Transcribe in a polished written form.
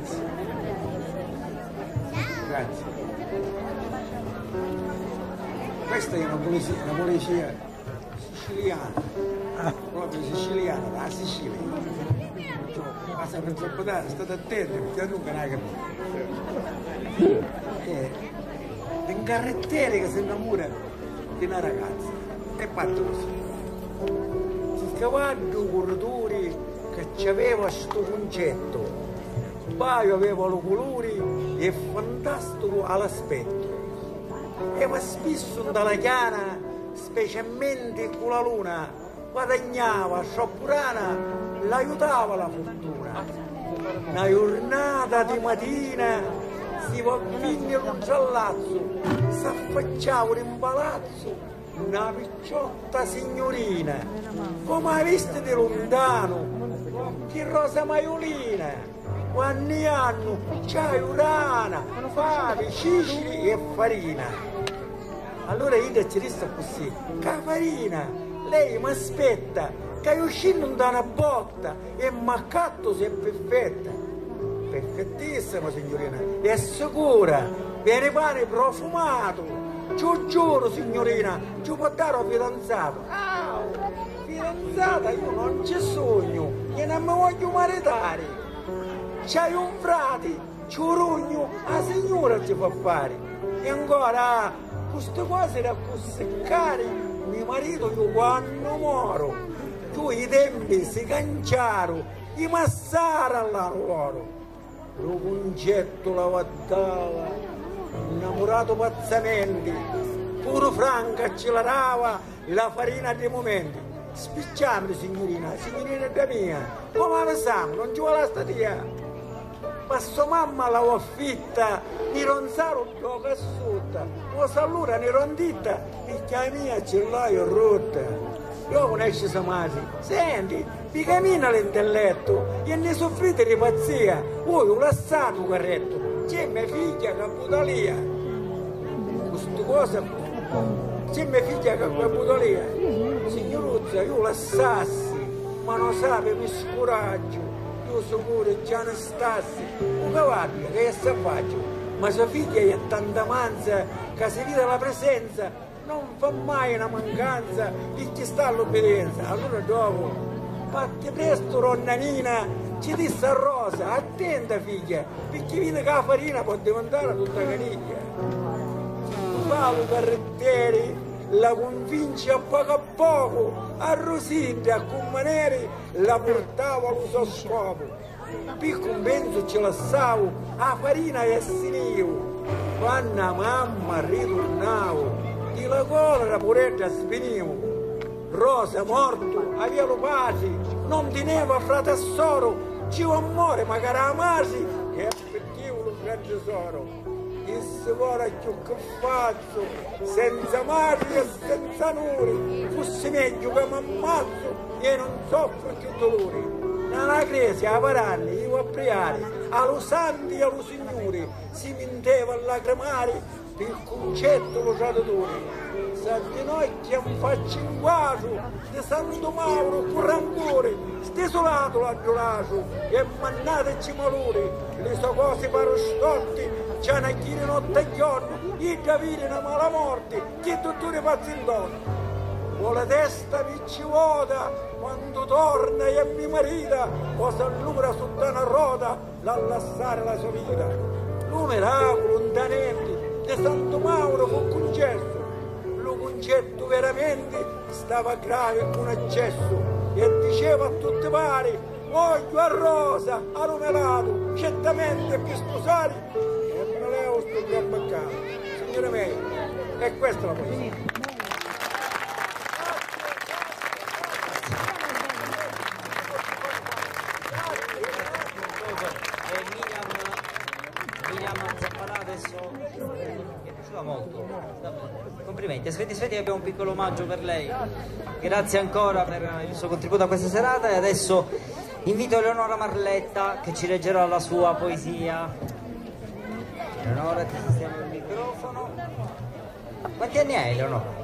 Grazie. Grazie. Questa è una poesia siciliana, proprio siciliana, da Sicilia. Passa per troppo tardi, state attenti perché tu non hai capito. Un carrettiere che si innamora di una ragazza e fatto così. Il cavallo corridori che aveva questo concetto, poi aveva i colori e fantastico all'aspetto. E ma spesso dalla chiana, specialmente con la luna, guadagnava, sciopurana, l'aiutava la fortuna. Una giornata di mattina si va a finire un giallazzo, si affacciava in palazzo una picciotta signorina, come hai visto di lontano, che rosa maiolina. Ogni anno c'hai urana, fave, cicili e farina. Allora io ci resta così, che farina, lei mi aspetta, che uscendo da una botta e mi accatto se è perfetta. Perfettissima signorina, è sicura, viene pane profumato. Ci giuro signorina, ci può dare un fidanzato. Fidanzata io non ci sogno, io non mi voglio maritare. C'hai un frate, ciurugno, la signora ci fa fare. E ancora, queste cose da seccare, mio marito io quando moro, tu i tempi si canciaro, i massara all'arruolo. Lo concetto la guardava, innamorato pazzamente, pure Franca accelerava la farina dei momenti. Spicciamoli signorina da mia, come la sangue, non ci vuole la statia. Ma sua mamma la affitta, mi ronzaro gioca asciutta, o salura ne ronditta, e che la mia ce l'hai rotta. Io conosco Samasi, senti, mi cammina l'intelletto, e ne soffrite di pazzia, voi ho lasciato corretto, c'è mia figlia che butta lì. Questa cosa, c'è mia figlia che butta lì. Signoruzza, io lassassi, ma non sape mi scoraggio. Sicuro già non stassi, un cavallo che è selvaggio, ma sua figlia è tanta manza che se vede la presenza non fa mai una mancanza e ci sta l'obbedienza. Allora dopo, fatti presto ronnanina, ci disse a Rosa, attenta figlia, perché vede che la farina può diventare tutta caniglia. Paolo Carrettieri la convince a poco, a Rosita, a Cummaneri, la portava allo suo scopo. Per compenso ce la stavo, a farina e a sinivo. Quando la mamma ritornavo, di la colera puretta svenivo. Rosa morto, aveva lo pace, non teneva frate soro, ci va amore, magari amasi, e affettivo lo gran tesoro. E se vuole più che faccio, senza madre e senza nuri, fosse meglio che mi ammazzo e non soffro più dolori. Nella crisi a pararli, io a pregare, allo santi e allo signori, si menteva a lacrimare per il concetto lo traditore. Santi noi che mi faccio in guacio, di Santo Mauro con rancore, stesolato l'aggiolacio e mannateci malore, le sue cose parostotti, c'è una china notte e giorno, i capire una mala morte, che dottore pazzi in donno. Con la testa vuota, quando torna e mi marita, o si allura sotto una ruota, l'allassare la sua vita. Lo miracolo, lontanamente, di Santo Mauro con concesso, lo concetto veramente stava grave con accesso, e diceva a tutti pari, voglio a Rosa, a Romelato, certamente più sposare, e me levo sto gran baccato. Signore miei, e questa è la poesia. Adesso mi è piaciuta molto, complimenti. Aspetti, abbiamo un piccolo omaggio per lei. Grazie ancora per il suo contributo a questa serata, e adesso invito Eleonora Marletta che ci leggerà la sua poesia. Eleonora, ti sistemo il microfono. Quanti anni hai, Eleonora?